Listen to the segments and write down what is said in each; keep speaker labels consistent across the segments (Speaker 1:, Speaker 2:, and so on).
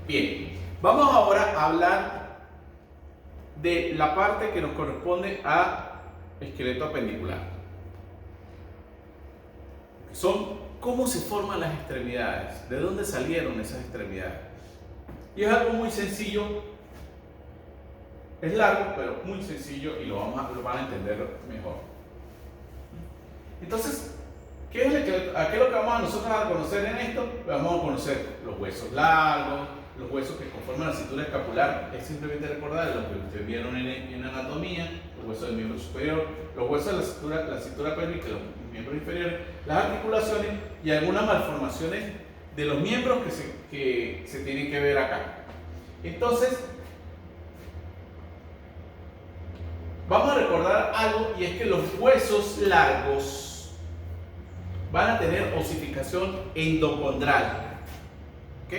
Speaker 1: Bien, vamos ahora a hablar de la parte que nos corresponde a esqueleto apendicular. Son cómo se forman las extremidades, de dónde salieron esas extremidades. Y es algo muy sencillo, es largo, pero muy sencillo y lo van a entender mejor. Entonces, ¿qué es ¿a qué es lo que vamos a nosotros a conocer en esto? Vamos a conocer los huesos largos, los huesos que conforman la cintura escapular. Es simplemente recordar lo que ustedes vieron en anatomía, los huesos del miembro superior, los huesos de la cintura pélvica, los miembros inferiores, las articulaciones y algunas malformaciones de los miembros que se tienen que ver acá. Entonces, vamos a recordar algo, y es que los huesos largos van a tener osificación endocondral, ¿ok?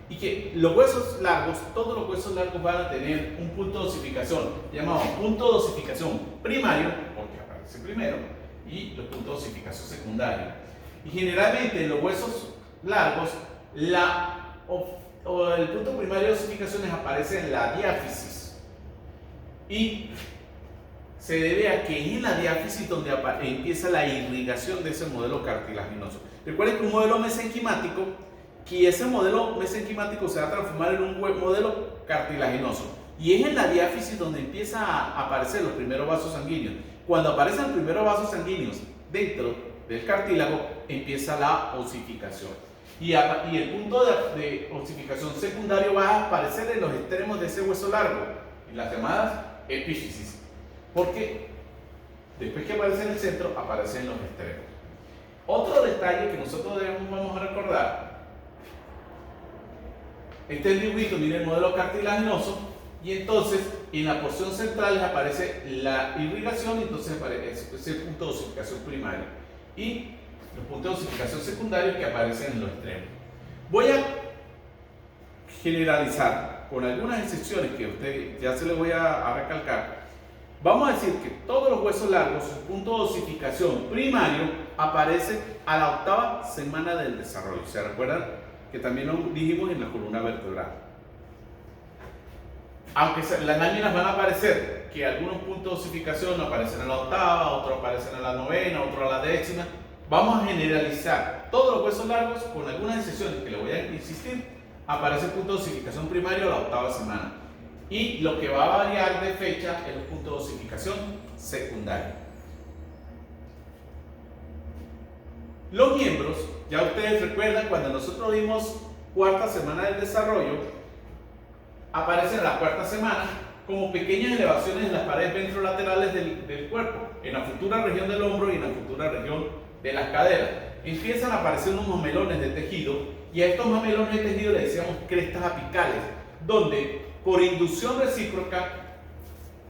Speaker 1: Y que los huesos largos, todos los huesos largos van a tener un punto de osificación llamado punto de osificación primario, porque aparece primero, y los puntos de osificación secundario. Y generalmente en los huesos largos, el punto primario de osificaciones aparece en la diáfisis, y se debe a que es en la diáfisis donde empieza la irrigación de ese modelo cartilaginoso. Recuerden que un modelo mesenquimático, que ese modelo mesenquimático se va a transformar en un modelo cartilaginoso. Y es en la diáfisis donde empieza a aparecer los primeros vasos sanguíneos. Cuando aparecen los primeros vasos sanguíneos dentro del cartílago, empieza la osificación. Y el punto de osificación secundario va a aparecer en los extremos de ese hueso largo, en las llamadas epífisis. Porque después que aparece en el centro, aparece en los extremos. Otro detalle que nosotros vamos a recordar, este es el dibujito, miren el modelo cartilaginoso, y entonces en la porción central les aparece la irrigación, y entonces aparece el punto de osificación primario y los puntos de osificación secundarios que aparecen en los extremos. Voy a generalizar con algunas excepciones que usted ya se les voy a recalcar. Vamos a decir que todos los huesos largos, su punto de osificación primario aparece a la octava semana del desarrollo. ¿Se recuerdan? Que también lo dijimos en la columna vertebral. Aunque las láminas van a aparecer, que algunos puntos de osificación aparecen en la octava, otros aparecen en la novena, otros a la décima. Vamos a generalizar todos los huesos largos, con algunas excepciones que le voy a insistir, aparece el punto de osificación primario a la octava semana. Y lo que va a variar de fecha es el punto de osificación secundario. Los miembros, ya ustedes recuerdan cuando nosotros vimos cuarta semana del desarrollo, aparecen en la cuarta semana como pequeñas elevaciones en las paredes ventrolaterales del cuerpo, en la futura región del hombro y en la futura región de las caderas. Empiezan a aparecer unos mamelones de tejido, y a estos mamelones de tejido le decíamos crestas apicales, donde por inducción recíproca,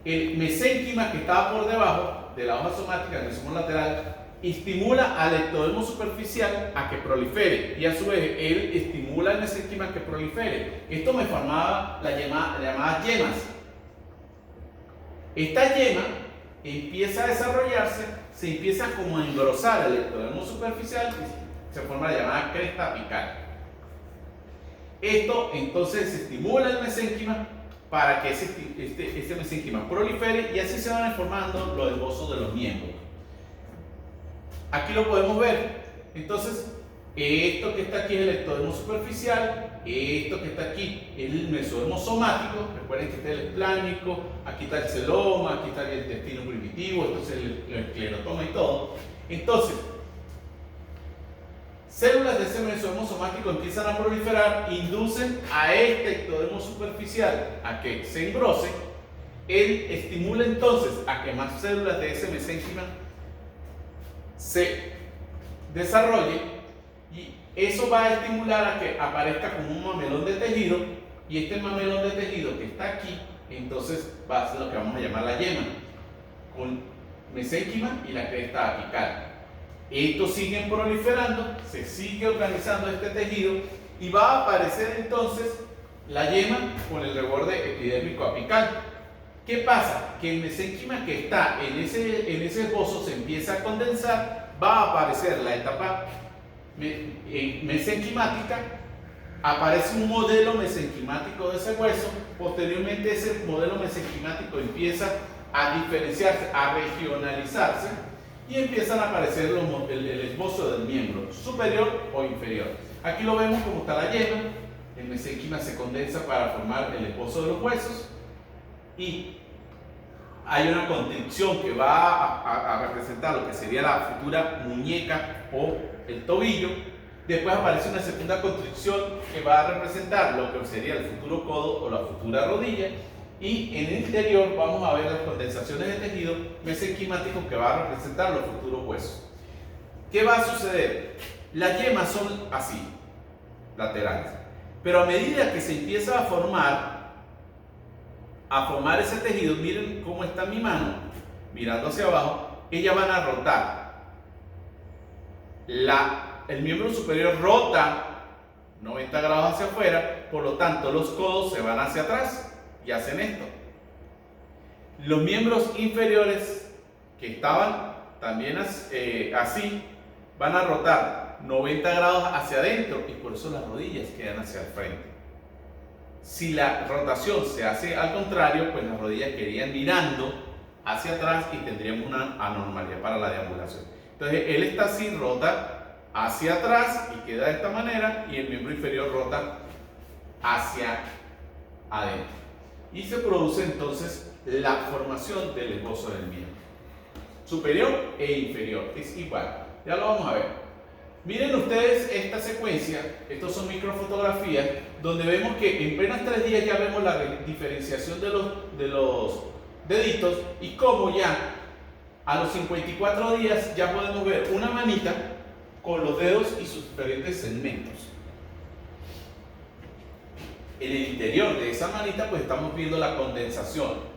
Speaker 1: el mesénquima que estaba por debajo de la hoja somática del mesomoro lateral estimula al ectodermo superficial a que prolifere, y a su vez él estimula al mesénquima a que prolifere. Esto me formaba las llamadas yemas. Esta yema empieza a desarrollarse, se empieza como a engrosar el ectodermo superficial y se forma la llamada cresta apical. Esto entonces estimula el mesénquima para que este mesénquima prolifere, y así se van formando los esbozos de los miembros. Aquí lo podemos ver. Entonces, esto que está aquí es el ectodermo superficial, esto que está aquí es el mesodermo somático. Recuerden que está el esplánico, aquí está el celoma, aquí está el intestino primitivo, esto es el esclerotoma y todo. Entonces, células de ese mesodermo somático empiezan a proliferar, inducen a este ectodermo superficial a que se engrose. Él estimula entonces a que más células de ese mesénquima se desarrolle, y eso va a estimular a que aparezca como un mamelón de tejido, y este mamelón de tejido que está aquí, entonces va a ser lo que vamos a llamar la yema, con mesénquima y la cresta apical. Estos siguen proliferando, se sigue organizando este tejido, y va a aparecer entonces la yema con el reborde epidérmico apical. ¿Qué pasa? Que el mesénquima que está en ese esbozo se empieza a condensar, va a aparecer la etapa mesenquimática, aparece un modelo mesenquimático de ese hueso. Posteriormente ese modelo mesenquimático empieza a diferenciarse, a regionalizarse, y empiezan a aparecer el esbozo del miembro superior o inferior. Aquí lo vemos como está la yema. El mesenquima se condensa para formar el esbozo de los huesos, y hay una constricción que va a representar lo que sería la futura muñeca o el tobillo. Después aparece una segunda constricción que va a representar lo que sería el futuro codo o la futura rodilla. Y en el interior vamos a ver las condensaciones de tejido mesenquimático que va a representar los futuros huesos. ¿Qué va a suceder? Las yemas son así, laterales. Pero a medida que se empieza a formar ese tejido, miren cómo está mi mano, mirando hacia abajo, ellas van a rotar. El miembro superior rota 90 grados hacia afuera, por lo tanto los codos se van hacia atrás y hacen esto. Los miembros inferiores que estaban también así, van a rotar 90 grados hacia adentro, y por eso las rodillas quedan hacia el frente. Si la rotación se hace al contrario, pues las rodillas quedarían mirando hacia atrás y tendríamos una anormalidad para la deambulación. Entonces él está así, rota hacia atrás y queda de esta manera, y el miembro inferior rota hacia adentro. Y se produce entonces la formación del esbozo del miembro superior e inferior. Es igual, ya lo vamos a ver. Miren ustedes esta secuencia, estos son microfotografías, donde vemos que en apenas 3 días ya vemos la diferenciación de los deditos, y cómo ya a los 54 días ya podemos ver una manita con los dedos y sus diferentes segmentos. En el interior de esa manita pues estamos viendo la condensación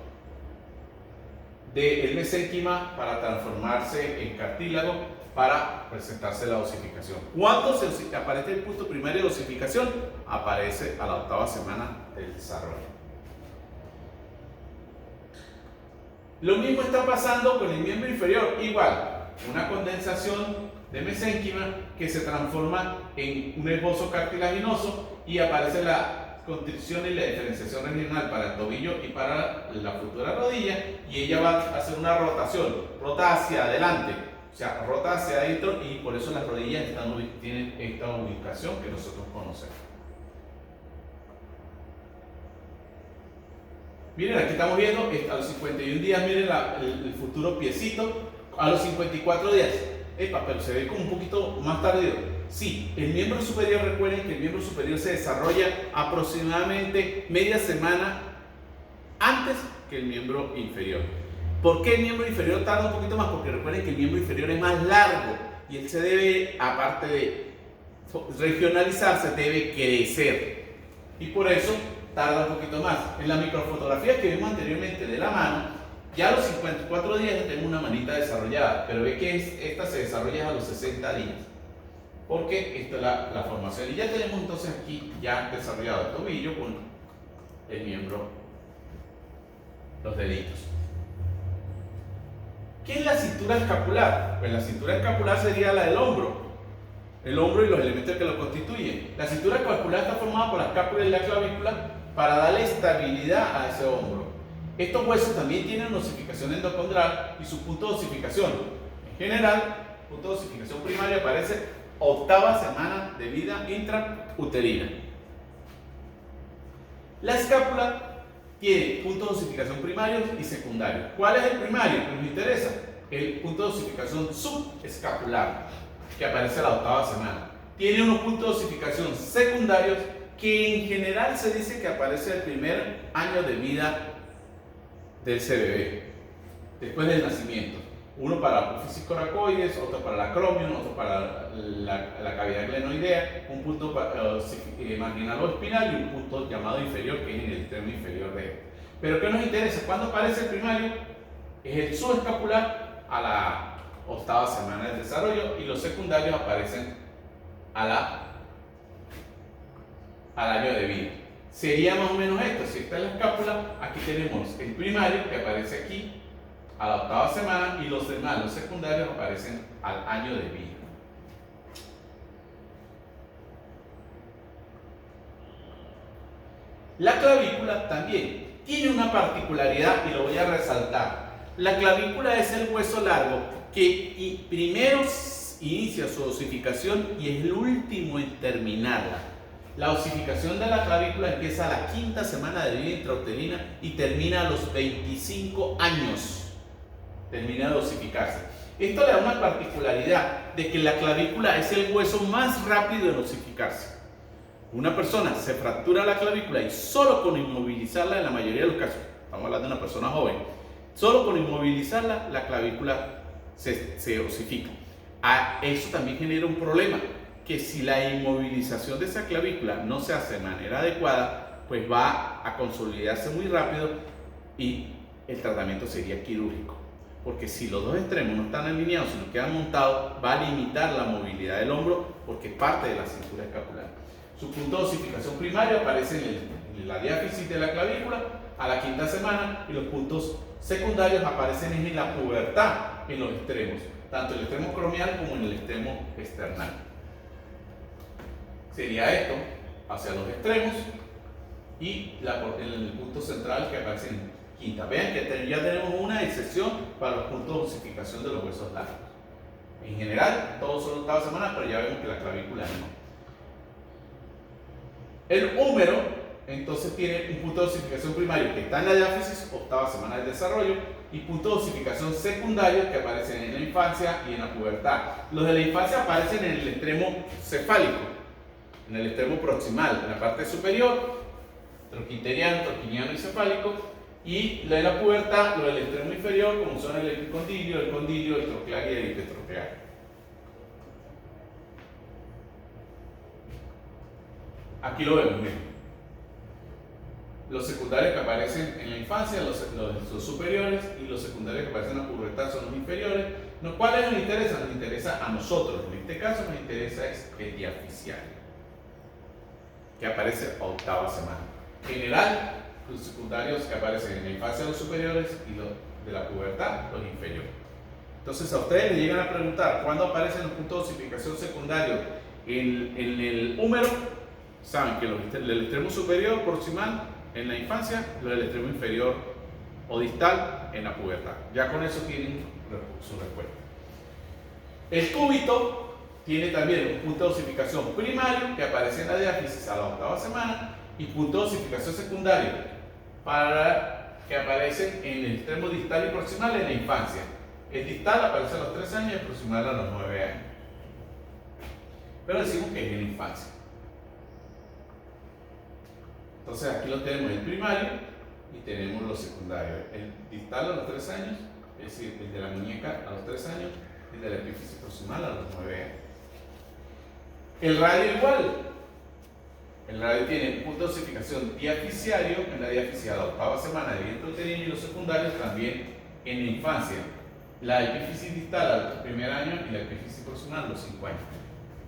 Speaker 1: del mesénquima para transformarse en cartílago, para presentarse la osificación. ¿Cuándo aparece el punto primario de osificación? Aparece a la 8ª semana del desarrollo. Lo mismo está pasando con el miembro inferior, igual, una condensación de mesénquima que se transforma en un esbozo cartilaginoso, y aparece la constricción y la diferenciación regional para el tobillo y para la futura rodilla, y ella va a hacer una rotación, rota hacia adelante, o sea, rota hacia adentro, y por eso las rodillas tienen esta ubicación que nosotros conocemos. Miren, aquí estamos viendo a los 51 días, miren el futuro piecito, a los 54 días. Epa, pero se ve como un poquito más tardío. Sí, el miembro superior, recuerden que el miembro superior se desarrolla aproximadamente media semana antes que el miembro inferior. ¿Por qué el miembro inferior tarda un poquito más? Porque recuerden que el miembro inferior es más largo, y él se debe, aparte de regionalizarse, debe crecer, y por eso tarda un poquito más. En la microfotografía que vimos anteriormente de la mano, ya a los 54 días ya tenemos una manita desarrollada, pero ve que esta se desarrolla a los 60 días, porque esta es la formación, y ya tenemos entonces aquí ya desarrollado el tobillo con el miembro, los deditos. ¿Qué es la cintura escapular? Pues la cintura escapular sería la del hombro, el hombro y los elementos que lo constituyen. La cintura escapular está formada por la escápula y la clavícula para darle estabilidad a ese hombro. Estos huesos también tienen osificación endocondral y su punto de osificación. En general, el punto de osificación primaria aparece 8ª semana de vida intrauterina. La escápula tiene puntos de osificación primarios y secundarios. ¿Cuál es el primario que nos interesa? El punto de osificación subescapular, que aparece a la 8ª semana. Tiene unos puntos de osificación secundarios que en general se dice que aparece el primer año de vida del bebé, después del nacimiento. Uno para la apófisis coracoides, otro para la acromion, otro para la cavidad glenoidea, un punto marginal o espinal, y un punto llamado inferior, que es en el extremo inferior de él. Pero ¿qué nos interesa? ¿Cuándo aparece el primario? Es el subescapular a la 8ª semana del desarrollo, y los secundarios aparecen al año de vida. Sería más o menos esto. Si esta es la escápula, aquí tenemos el primario que aparece aquí a la 8ª semana, y los demás, los secundarios, aparecen al año de vida. La clavícula también tiene una particularidad y lo voy a resaltar. La clavícula es el hueso largo que primero inicia su osificación y es el último en terminarla. La osificación de la clavícula empieza a la 5ª semana de vida intrauterina y termina a los 25 años. Termina de osificarse. Esto le da una particularidad de que la clavícula es el hueso más rápido en osificarse. Una persona se fractura la clavícula y solo con inmovilizarla, en la mayoría de los casos, estamos hablando de una persona joven, solo con inmovilizarla la clavícula se osifica. Eso también genera un problema, que si la inmovilización de esa clavícula no se hace de manera adecuada, pues va a consolidarse muy rápido y el tratamiento sería quirúrgico. Porque si los dos extremos no están alineados, sino quedan montados, va a limitar la movilidad del hombro porque es parte de la cintura escapular. Su punto de osificación primario aparece en la diáfisis de la clavícula a la 5ª semana y los puntos secundarios aparecen en la pubertad en los extremos, tanto en el extremo acromial como en el extremo external. Sería esto hacia los extremos y el punto central que aparece en quinta. Vean que ya tenemos una excepción para los puntos de osificación de los huesos largos. En general, todos son 8ª semana, pero ya vemos que la clavícula no. El húmero, entonces, tiene un punto de osificación primario que está en la diáfisis, 8ª semana de desarrollo, y puntos de osificación secundarios que aparecen en la infancia y en la pubertad. Los de la infancia aparecen en el extremo cefálico, en el extremo proximal, en la parte superior, troquinteriano, troquiniano y cefálico, y lo de la pubertad, lo del extremo inferior, como son el epicondilio, el condilio, el troclear y el hipertroclear. Aquí lo vemos, miren. Los secundarios que aparecen en la infancia, los superiores, y los secundarios que aparecen en la pubertad son los inferiores. ¿Cuáles nos interesan? Nos interesa a nosotros. En este caso nos interesa es el diafisiario, que aparece a 8ª semana. En general, los secundarios que aparecen en la infancia, los superiores, y los de la pubertad, los inferiores. Entonces a ustedes les llegan a preguntar ¿cuándo aparecen los puntos de osificación secundarios en el húmero? Saben que el extremo superior proximal en la infancia, lo del extremo inferior o distal en la pubertad. Ya con eso tienen su respuesta. El cúbito tiene también un punto de osificación primario que aparece en la diáfisis a la 8ª semana y punto de osificación secundario que aparecen en el extremo distal y proximal en la infancia. El distal aparece a los 3 años y el proximal a los 9 años. Pero decimos que es en la infancia. Entonces aquí lo tenemos el primario y tenemos los secundarios. El distal a los 3 años, es decir, el de la muñeca a los 3 años, y el de la epífisis proximal a los 9 años. El radio igual. El radio tiene un punto de osificación diafisiario en la diáfisis a la 8ª semana de vida intrauterina y los secundarios también en la infancia. La epífisis distal al 1er año y la epífisis proximal a los 5 años.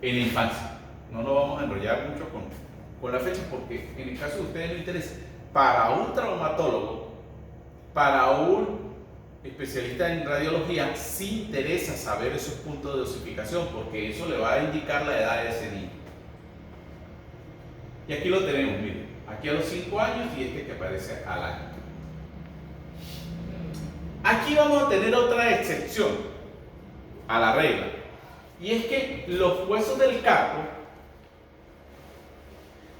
Speaker 1: En la infancia. No nos vamos a enrollar mucho con la fecha porque en el caso de ustedes no interesa. Para un traumatólogo, para un especialista en radiología, sí interesa saber esos puntos de osificación porque eso le va a indicar la edad de ese niño. Y aquí lo tenemos, miren, aquí a los 5 años y este que aparece al año. Aquí vamos a tener otra excepción a la regla, y es que los huesos del carpo,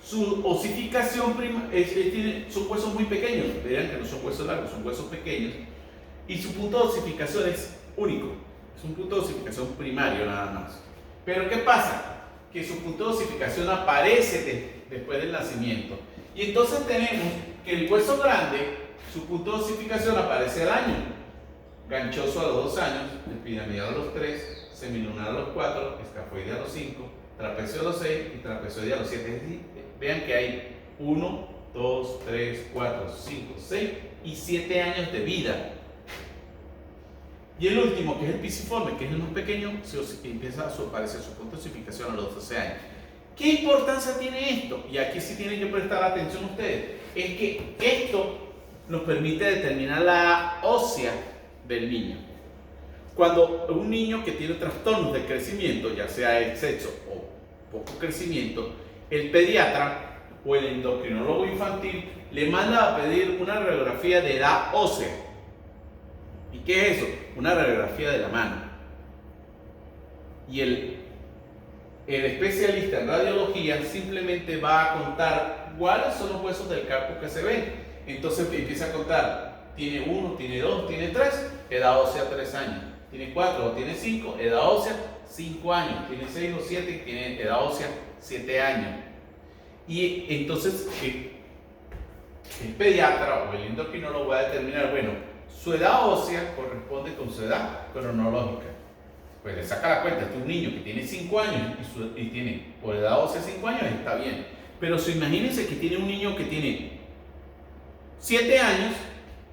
Speaker 1: su osificación son huesos muy pequeños, verán que no son huesos largos, son huesos pequeños, y su punto de osificación es único, es un punto de osificación primario nada más. Pero ¿qué pasa? Que su punto de osificación aparece después del nacimiento, y entonces tenemos que el hueso grande, su punto de osificación aparece al año, ganchoso a los 2 años, piramidal a los 3, semilunar a los 4, escafoidea a los 5, trapecio a los 6 y trapezoidea a los 7. Es decir, vean que hay 1, 2, 3, 4, 5, 6 y 7 años de vida. Y el último, que es el pisiforme, que es el más pequeño, empieza a aparecer su punto de osificación a los 12 años. ¿Qué importancia tiene esto? Y aquí sí tienen que prestar atención ustedes. Es que esto nos permite determinar la edad ósea del niño. Cuando un niño que tiene trastornos de crecimiento, ya sea exceso o poco crecimiento, el pediatra o el endocrinólogo infantil le manda a pedir una radiografía de edad ósea. ¿Y qué es eso? Una radiografía de la mano. Y el especialista en radiología simplemente va a contar cuáles son los huesos del carpo que se ven. Entonces empieza a contar, tiene 1, tiene 2, tiene 3, edad ósea 3 años, tiene 4 o tiene 5, edad ósea 5 años, tiene 6 o 7, tiene edad ósea 7 años. Y entonces el pediatra o el endocrinólogo va a determinar, bueno, su edad ósea corresponde con su edad cronológica. Pues le saca la cuenta, este es un niño que tiene 5 años y tiene por edad ósea 5 años, está bien. Pero imagínense que tiene un niño que tiene 7 años,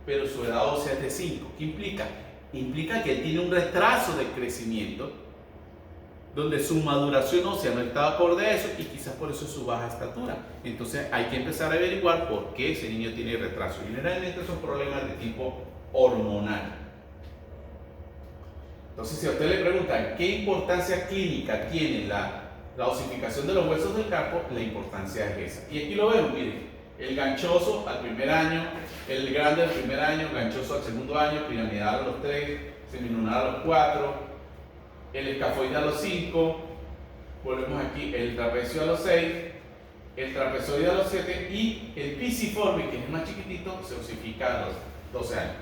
Speaker 1: pero su edad ósea es de 5. ¿Qué implica? Implica que él tiene un retraso de crecimiento, donde su maduración ósea no está acorde a eso y quizás por eso es su baja estatura. Entonces hay que empezar a averiguar por qué ese niño tiene retraso. Generalmente son problemas de tipo hormonal. Entonces, si a usted le preguntan qué importancia clínica tiene la osificación de los huesos del carpo, la importancia es esa. Y aquí lo vemos, miren, el ganchoso al primer año, el grande al primer año, ganchoso al segundo año, piramidal a los 3, semilunar a los 4, el escafoide a los 5, volvemos aquí, el trapecio a los 6, el trapezoide a los 7 y el pisiforme, que es más chiquitito, se osifica a los 12 años.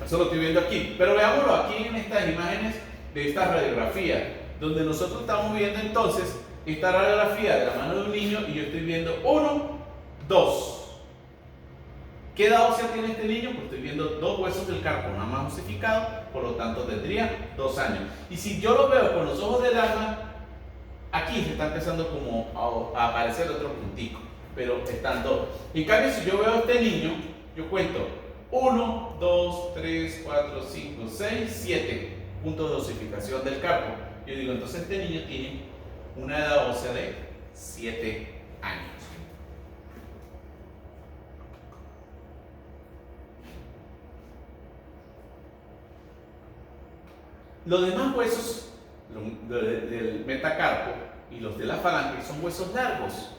Speaker 1: Eso lo estoy viendo aquí, pero veámoslo aquí en estas imágenes de esta radiografía, donde nosotros estamos viendo entonces esta radiografía de la mano de un niño y yo estoy viendo 1, 2. ¿Qué edad ósea tiene este niño? Pues estoy viendo 2 huesos del carpo nada más osificados, por lo tanto tendría 2 años. Y si yo lo veo con los ojos del alma, aquí se está empezando como a aparecer otro puntico, pero están 2. En cambio, si yo veo a este niño, yo cuento 1, 2, 3, 4, 5, 6, 7 puntos de osificación del carpo. Yo digo, entonces este niño tiene una edad ósea de 7 años. Los demás huesos del metacarpo y los de la falange son huesos largos.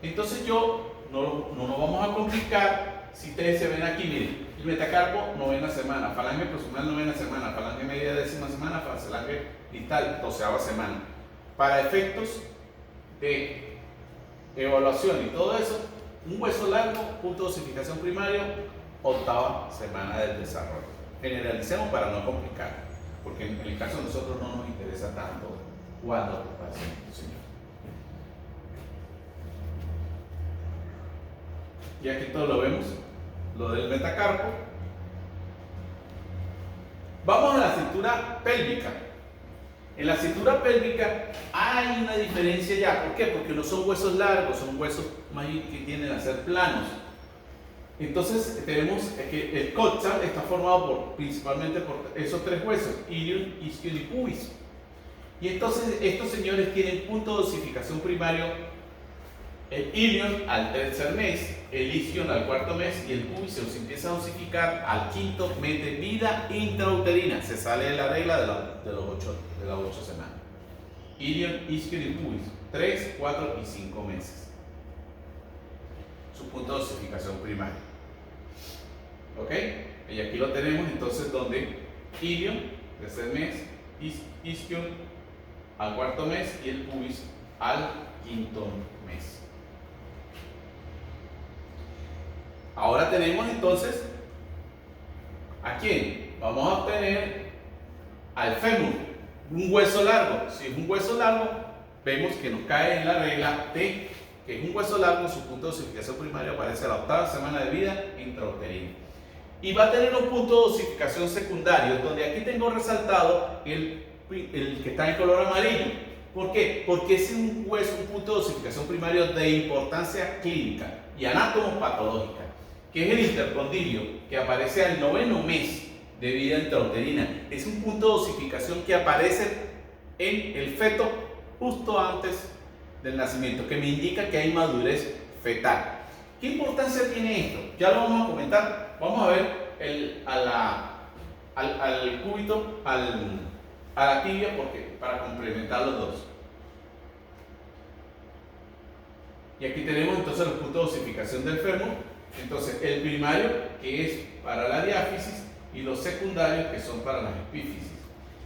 Speaker 1: Entonces no nos vamos a complicar. Si ustedes se ven aquí, miren, el metacarpo, 9ª semana, falange proximal, 9ª semana, falange media, 10ª semana, falange distal, 12ª semana. Para efectos de evaluación y todo eso, un hueso largo, punto de osificación primario, 8ª semana del desarrollo. Generalicemos para no complicar, porque en el caso de nosotros no nos interesa tanto cuándo pasa, señor. Y aquí todo lo vemos, lo del metacarpo. Vamos a la cintura pélvica. En la cintura pélvica hay una diferencia ya. ¿Por qué? Porque no son huesos largos, son huesos más que tienden a ser planos. Entonces tenemos que el coxal está formado principalmente por esos 3 huesos, ilium, isquion y pubis. Y entonces estos señores tienen punto de osificación primario. El ilium al 3er mes, el isquion al 4.º mes y el pubis se empieza a osificar al 5.º mes de vida intrauterina. Se sale de la regla de las 8 semanas. Ilium, isquion y pubis, 3, 4 y 5 meses. Su punto de osificación primario. ¿Ok? Y aquí lo tenemos entonces donde ilium, 3er mes, isquion al 4.º mes y el pubis al 5.º mes. Ahora tenemos entonces, ¿a quién? Vamos a obtener al fémur, un hueso largo. Si es un hueso largo, vemos que nos cae en la regla T, que es un hueso largo, su punto de osificación primario aparece a la 8ª semana de vida intrauterina. Y va a tener un punto de osificación secundario, donde aquí tengo resaltado el que está en color amarillo. ¿Por qué? Porque es un hueso, un punto de osificación primario de importancia clínica y anatomopatológica, que es el intercondilio, que aparece al 9.º mes de vida intrauterina. Es un punto de osificación que aparece en el feto justo antes del nacimiento, que me indica que hay madurez fetal. ¿Qué importancia tiene esto? Ya lo vamos a comentar. Vamos a ver al cúbito, a la tibia, porque para complementar los dos. Y aquí tenemos entonces los puntos de osificación del fémur. Entonces, el primario, que es para la diáfisis, y los secundarios, que son para las epífisis.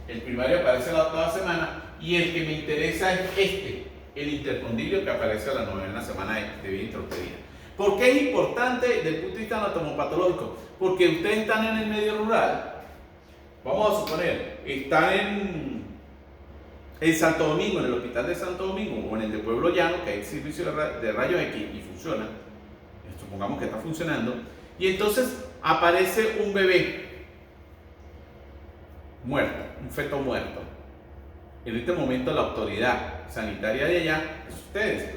Speaker 1: El primario aparece a la 8ª semana, y el que me interesa es este, el intercondilio, que aparece a la 9ª semana de vida intrauterina. ¿Por qué es importante desde el punto de vista anatomopatológico? Porque ustedes están en el medio rural, vamos a suponer, están en Santo Domingo, en el hospital de Santo Domingo, o en el de Pueblo Llano, que hay servicio de rayos X y funciona, supongamos que está funcionando, y entonces aparece un bebé muerto, un feto muerto. En este momento la autoridad sanitaria de allá, es ustedes,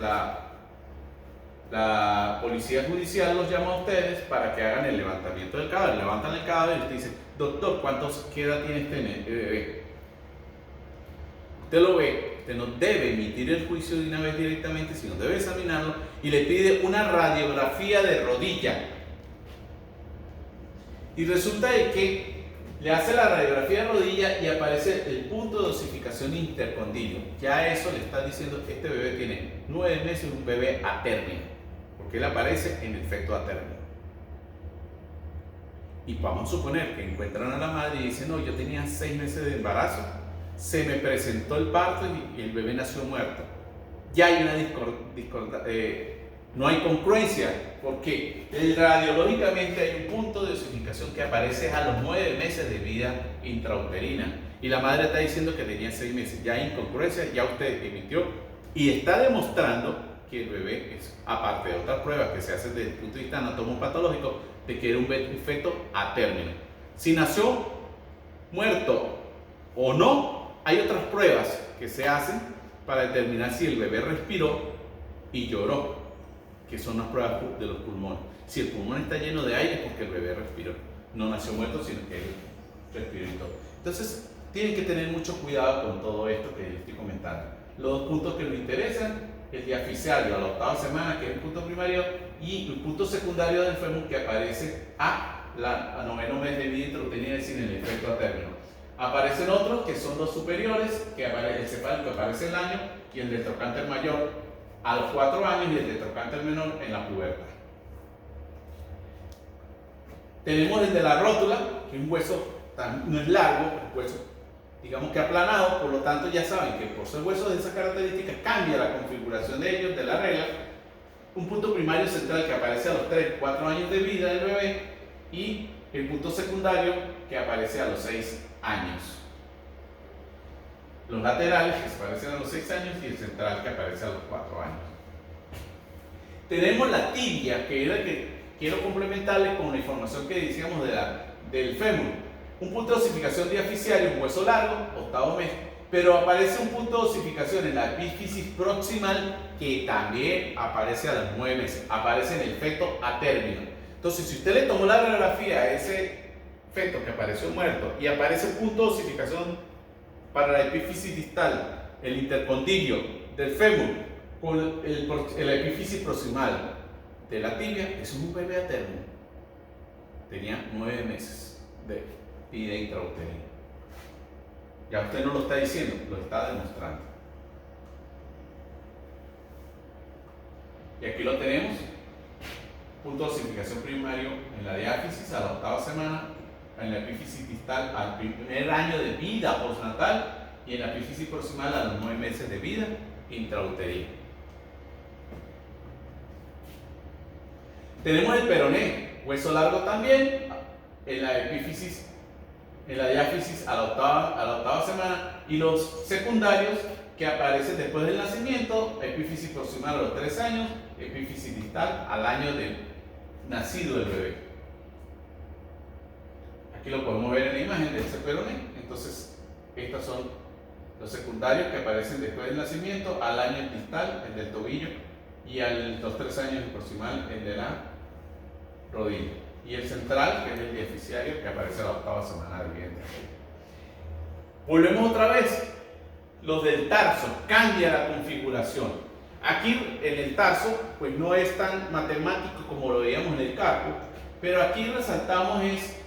Speaker 1: la policía judicial los llama a ustedes para que hagan el levantamiento del cadáver. Levantan el cadáver y usted dice, doctor, ¿qué edad tiene este bebé? Usted lo ve, usted no debe emitir el juicio de una vez directamente, sino debe examinarlo y le pide una radiografía de rodilla. Y resulta de que le hace la radiografía de rodilla y aparece el punto de osificación intercondilio. Ya eso le está diciendo que este bebé tiene 9 meses, un bebé a término, porque él aparece en el feto a término. Y vamos a suponer que encuentran a la madre y dicen, no, yo tenía 6 meses de embarazo, se me presentó el parto y el bebé nació muerto. Ya hay una no hay congruencia, porque radiológicamente hay un punto de osificación que aparece a los 9 meses de vida intrauterina y la madre está diciendo que tenía 6 meses. Ya hay incongruencia, ya usted emitió y está demostrando que el bebé es, aparte de otras pruebas que se hacen desde el punto de vista anatomopatológico, de que era un feto a término. Si nació muerto o no, hay otras pruebas que se hacen para determinar si el bebé respiró y lloró, que son las pruebas de los pulmones. Si el pulmón está lleno de aire es porque el bebé respiró, no nació muerto, sino que él respiró y todo. Entonces, tienen que tener mucho cuidado con todo esto que les estoy comentando. Los dos puntos que nos interesan, el diafisario a la 8ª semana, que es el punto primario, y el punto secundario del fémur, que aparece a 9º mes de vida intrauterina, es decir, en el efecto a término. Aparecen otros que son los superiores, que el cefálico aparece el año, y el del trocánter mayor a los 4 años y el del trocánter menor en la pubertad. Tenemos el de la rótula, que es un hueso, no es largo, es un hueso, digamos que aplanado, por lo tanto ya saben que por ser huesos de esas características cambia la configuración de ellos, de la regla. Un punto primario central que aparece a los 3-4 años de vida del bebé y el punto secundario que aparece a los 6 años. Los laterales que aparecen a los 6 años y el central que aparece a los 4 años. Tenemos la tibia, que era que quiero complementarles con la información que decíamos del fémur. Un punto de osificación diaficiario, un hueso largo, 8º mes, pero aparece un punto de osificación en la epífisis proximal que también aparece a los 9 meses, aparece en el feto a término. Entonces, si usted le tomó la radiografía a ese feto que apareció muerto y aparece un punto de osificación para la epífisis distal, el intercondilio del fémur con la epífisis proximal de la tibia, es un bebé a término. Tenía 9 meses de vida intrauterina. Ya usted no lo está diciendo, lo está demostrando. Y aquí lo tenemos. Punto de osificación primario en la diáfisis a la 8ª semana, en la epífisis distal al primer año de vida postnatal y en la epífisis proximal a los 9 meses de vida intrauterina. Tenemos el peroné, hueso largo también, en la epífisis, en la diáfisis a la 8ª semana, y los secundarios que aparecen después del nacimiento, epífisis proximal a los 3 años, epífisis distal al año de nacido el bebé. Aquí lo podemos ver en la imagen de ese peroné. Entonces, estos son los secundarios que aparecen después del nacimiento, al año distal, el del tobillo, y a los 3 años el proximal, el de la rodilla. Y el central, que es el diaficiario, que aparece a la 8ª semana de vida. Volvemos otra vez. Los del tarso, cambia la configuración. Aquí en el tarso, pues no es tan matemático como lo veíamos en el carpo, pero aquí resaltamos es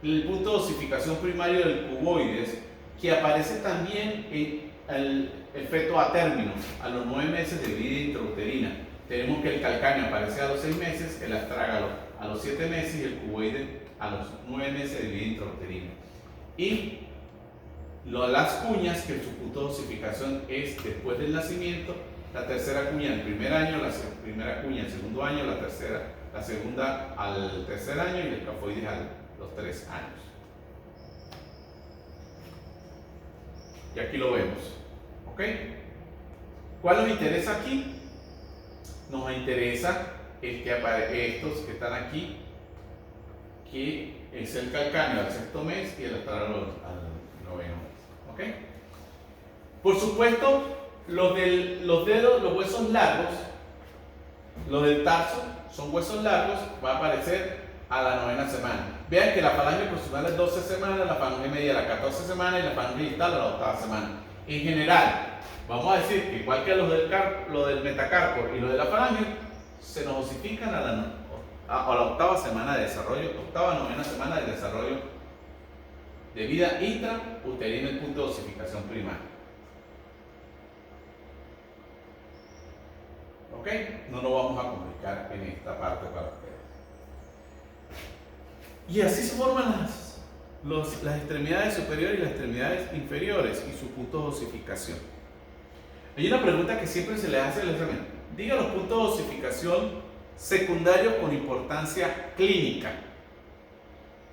Speaker 1: el punto de osificación primario del cuboides, que aparece también en el feto a término, a los 9 meses de vida intrauterina. tenemos que el calcáneo aparece a los 6 meses, el astrágalo a los 7 meses y el cuboide a los 9 meses de vida intrauterina. Y las cuñas, que su punto de osificación es después del nacimiento, la tercera cuña el primer año, la primera cuña el segundo año, la segunda al tercer año y el cafoides a los 3 años. Y aquí lo vemos. ¿Ok? ¿Cuál nos interesa aquí? Nos interesa estos que están aquí, que es el calcáneo al 6º mes y el astrágalo al 9º mes. ¿Ok? Por supuesto, los dedos, los huesos largos, los del tarso, son huesos largos, va a aparecer a la 9ª semana. Vean que la falange proximal es 12 semanas, la falange media a la 14 semanas y la falange distal a la 8ª semana. En general, vamos a decir que igual que los del metacarpo y los de la falange, se nos osifican a la 8ª semana de desarrollo, 8ª, 9ª semana de desarrollo de vida intrauterina, el punto de osificación primario. ¿Ok? No nos vamos a complicar en esta parte para ustedes. Y así se forman las extremidades superiores y las extremidades inferiores y sus puntos de osificación. Hay una pregunta que siempre se le hace al examen. Diga los puntos de osificación secundarios con importancia clínica.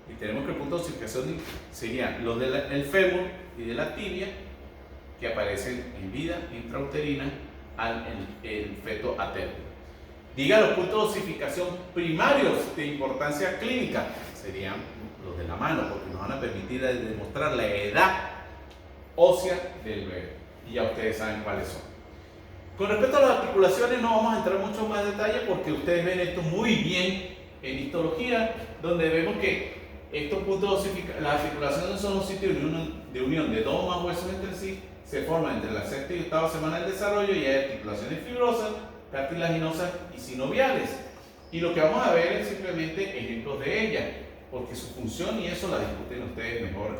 Speaker 1: Y tenemos que el punto de osificación serían los del fémur y de la tibia, que aparecen en vida intrauterina el feto a término. Diga los puntos de osificación primarios de importancia clínica, serían los de la mano, porque nos van a permitir demostrar la edad ósea del bebé. Y ya ustedes saben cuáles son. Con respecto a las articulaciones, no vamos a entrar mucho más detalle porque ustedes ven esto muy bien en histología, donde vemos que estos puntos de osificación, las articulaciones son los sitios de unión de dos o más huesos entre sí, se forman entre la 6ª y 8ª semana del desarrollo y hay articulaciones fibrosas, cartilaginosas y sinoviales. Y lo que vamos a ver es simplemente ejemplos de ellas, porque su función y eso la discuten ustedes mejor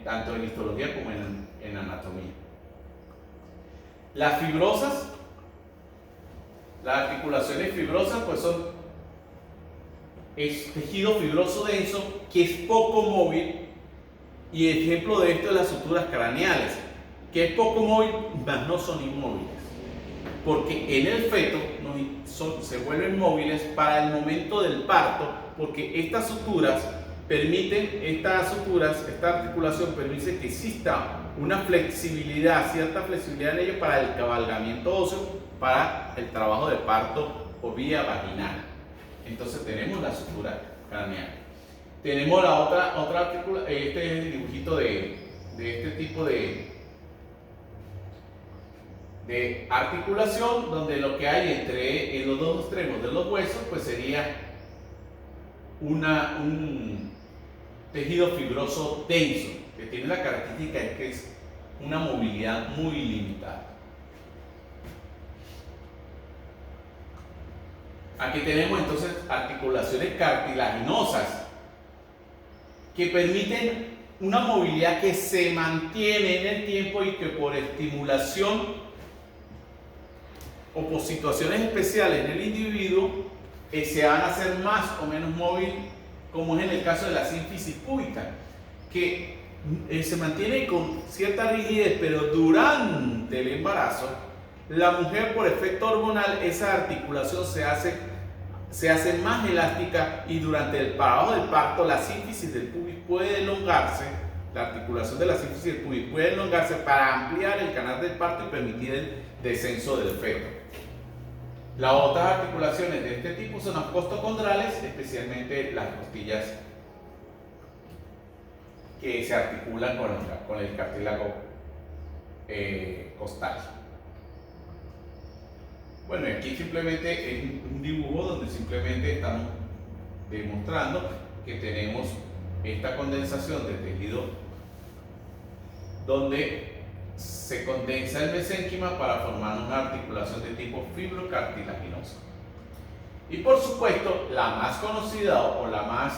Speaker 1: tanto en histología como en anatomía. Las fibrosas, las articulaciones fibrosas, pues es tejido fibroso denso que es poco móvil, y ejemplo de esto es las suturas craneales, que es poco móvil, mas no son inmóviles, porque en el feto se vuelven móviles para el momento del parto, porque estas suturas permiten, esta articulación permite que exista una flexibilidad, cierta flexibilidad en ellos para el cabalgamiento óseo, para el trabajo de parto por vía vaginal. Entonces tenemos la sutura craneal. Tenemos la otra articulación, este es el dibujito de este tipo de articulación, donde lo que hay entre los dos extremos de los huesos, pues sería un tejido fibroso denso, que tiene la característica de que es una movilidad muy limitada. Aquí tenemos entonces articulaciones cartilaginosas que permiten una movilidad que se mantiene en el tiempo y que por estimulación o por situaciones especiales en el individuo se van a hacer más o menos móvil, como es en el caso de la sínfisis púbica, que se mantiene con cierta rigidez, pero durante el embarazo, la mujer por efecto hormonal, esa articulación se hace más elástica y durante el trabajo del parto, la sínfisis del pubis puede elongarse, la articulación de la sínfisis del pubis puede elongarse para ampliar el canal del parto y permitir el descenso del feto. Las otras articulaciones de este tipo son las costocondrales, especialmente las costillas que se articulan con el cartílago costal. Bueno, aquí simplemente es un dibujo donde simplemente estamos demostrando que tenemos esta condensación de tejido donde se condensa el mesénquima para formar una articulación de tipo fibrocartilaginosa. Y por supuesto, la más conocida o la más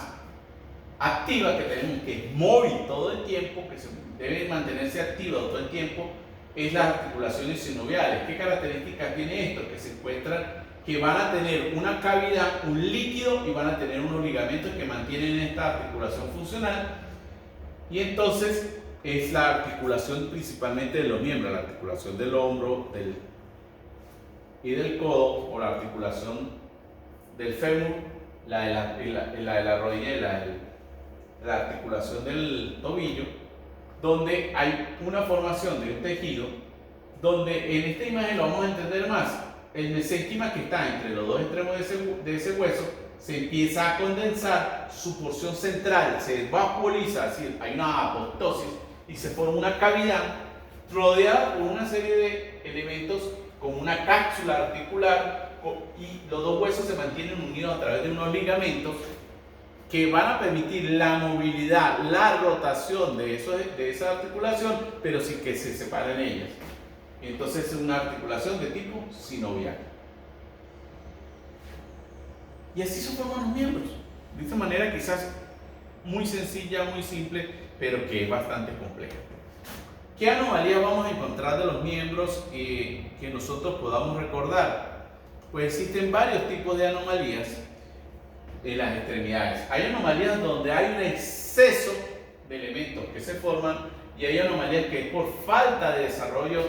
Speaker 1: activa que tenemos, que es móvil todo el tiempo, que debe mantenerse activa todo el tiempo, es las articulaciones sinoviales. ¿Qué características tiene esto? Que se encuentran que van a tener una cavidad, un líquido, y van a tener unos ligamentos que mantienen esta articulación funcional. Y entonces es la articulación principalmente de los miembros, la articulación del hombro y del codo, o la articulación del fémur, la de la rodilla y la articulación del tobillo, donde hay una formación de un tejido, donde en esta imagen lo vamos a entender más. El mesénquima que está entre los dos extremos de ese hueso se empieza a condensar, su porción central se vaporiliza, es decir, hay una apoptosis y se forma una cavidad rodeada por una serie de elementos como una cápsula articular, y los dos huesos se mantienen unidos a través de unos ligamentos que van a permitir la movilidad, la rotación de esa articulación, pero sin que se separen ellas. Entonces es una articulación de tipo sinovial. Y así se forman los miembros. De esta manera quizás muy sencilla, muy simple, pero que es bastante compleja. ¿Qué anomalías vamos a encontrar de los miembros que nosotros podamos recordar? Pues existen varios tipos de anomalías en las extremidades. Hay anomalías donde hay un exceso de elementos que se forman, y hay anomalías que es por falta de desarrollo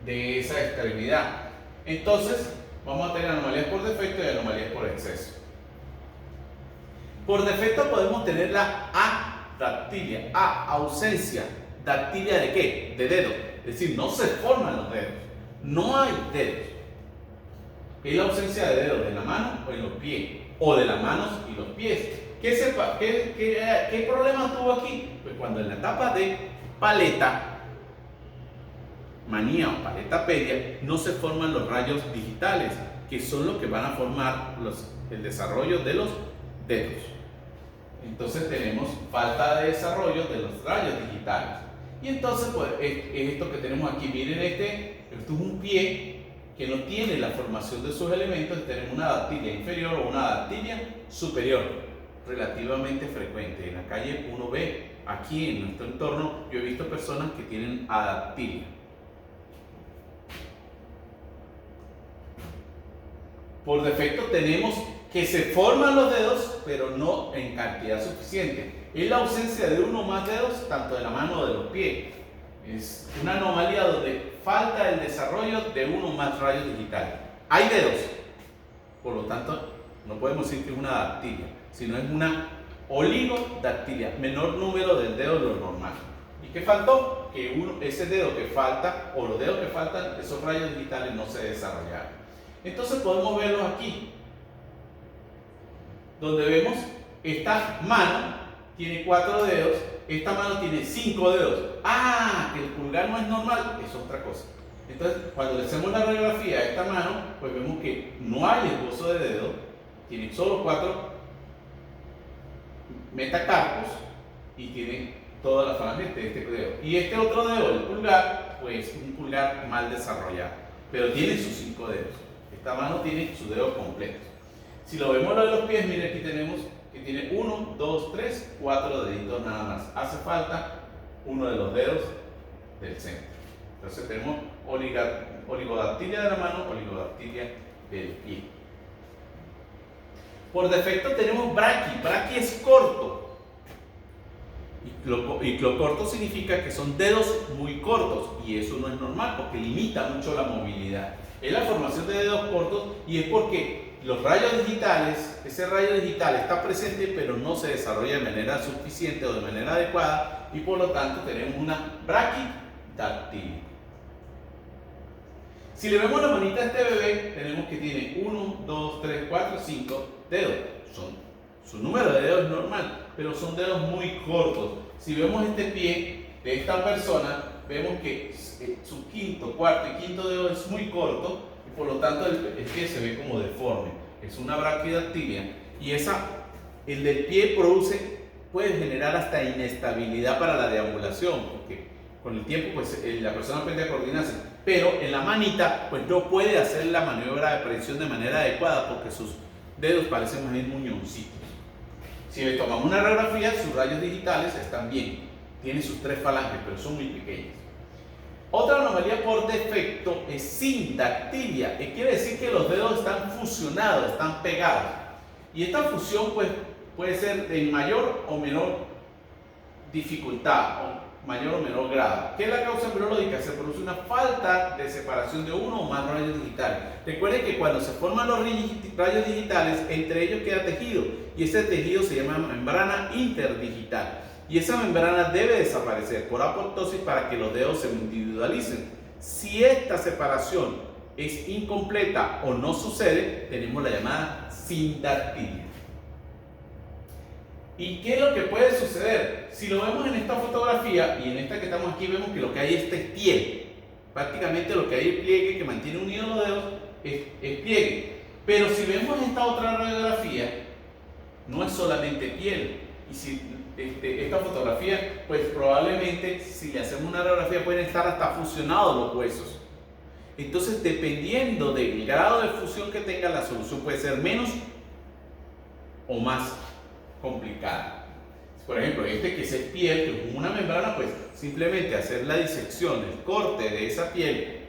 Speaker 1: de esa extremidad. Entonces vamos a tener anomalías por defecto y anomalías por exceso. Por defecto podemos tener la adactilia. Ausencia. ¿Dactilia de qué? De dedos. Es decir, no se forman los dedos, no hay dedos. Es la ausencia de dedos de la mano o en los pies, o de las manos y los pies. ¿Qué problema tuvo aquí? Pues cuando en la etapa de paleta manía o paleta pedia no se forman los rayos digitales, que son los que van a formar el desarrollo de los dedos. Entonces tenemos falta de desarrollo de los rayos digitales. Y entonces pues, es esto que tenemos aquí. Miren, esto es un pie que no tiene la formación de sus elementos. Tenemos una dactilia inferior o una dactilia superior, relativamente frecuente. En la calle uno ve, aquí en nuestro entorno, yo he visto personas que tienen adactilia. Por defecto tenemos que se forman los dedos, pero no en cantidad suficiente. Es la ausencia de uno o más dedos, tanto de la mano o de los pies. Es una anomalía donde falta el desarrollo de uno o más rayos digitales. Hay dedos, por lo tanto, no podemos decir que es una dactilia, sino es una oligodactilia, menor número del dedo de lo normal. ¿Y qué faltó? Que ese dedo que falta, o los dedos que faltan, esos rayos digitales no se desarrollaron. Entonces podemos verlos aquí, donde vemos esta mano tiene 4 dedos, esta mano tiene 5 dedos. Que el pulgar no es normal, es otra cosa. Entonces, cuando le hacemos la radiografía a esta mano, pues vemos que no hay esbozo de dedo, tiene solo 4 metacarpos y tiene toda la falange de este dedo. Y este otro dedo, el pulgar, pues un pulgar mal desarrollado, pero tiene sus 5 dedos. Esta mano tiene sus dedos completos. Si lo vemos lo de los pies, miren, aquí tenemos que tiene 1, 2, 3, 4 deditos nada más. Hace falta uno de los dedos del centro. Entonces tenemos oligodactilia de la mano, oligodactilia del pie. Por defecto tenemos braqui. Braqui es corto. Y lo corto significa que son dedos muy cortos, y eso no es normal porque limita mucho la movilidad. Es la formación de dedos cortos, y es porque los rayos digitales, ese rayo digital está presente pero no se desarrolla de manera suficiente o de manera adecuada, y por lo tanto tenemos una braquidactilia. Si le vemos la manita a este bebé, tenemos que tiene 1, 2, 3, 4, 5 dedos. Su número de dedos es normal, pero son dedos muy cortos. Si vemos este pie de esta persona, vemos que su quinto, cuarto y quinto dedo es muy corto, y por lo tanto el pie se ve como deforme. Es una braquidactilia, y el del pie puede generar hasta inestabilidad para la deambulación, porque con el tiempo pues, la persona aprende a coordinarse, pero en la manita pues no puede hacer la maniobra de presión de manera adecuada porque sus dedos parecen más bien muñoncitos. Si le tomamos una radiografía, sus rayos digitales están bien, tiene sus 3 falanges, pero son muy pequeñas. Otra anomalía por defecto es sindactilia, que quiere decir que los dedos están fusionados, están pegados. Y esta fusión pues, puede ser de mayor o menor dificultad, o mayor o menor grado. ¿Qué es la causa embriológica? Se produce una falta de separación de uno o más rayos digitales. Recuerden que cuando se forman los rayos digitales, entre ellos queda tejido, y ese tejido se llama membrana interdigital. Y esa membrana debe desaparecer por apoptosis para que los dedos se individualicen. Si esta separación es incompleta o no sucede, tenemos la llamada sindactilia. ¿Y qué es lo que puede suceder? Si lo vemos en esta fotografía y en esta que estamos aquí, vemos que lo que hay es piel. Prácticamente lo que hay es pliegue que mantiene unidos los dedos, es pliegue. Pero si vemos esta otra radiografía, no es solamente piel. Y si esta fotografía, pues probablemente si le hacemos una radiografía pueden estar hasta fusionados los huesos. Entonces, dependiendo del grado de fusión que tenga, la solución puede ser menos o más complicada. Por ejemplo, que es piel, que es una membrana, pues simplemente hacer la disección, el corte de esa piel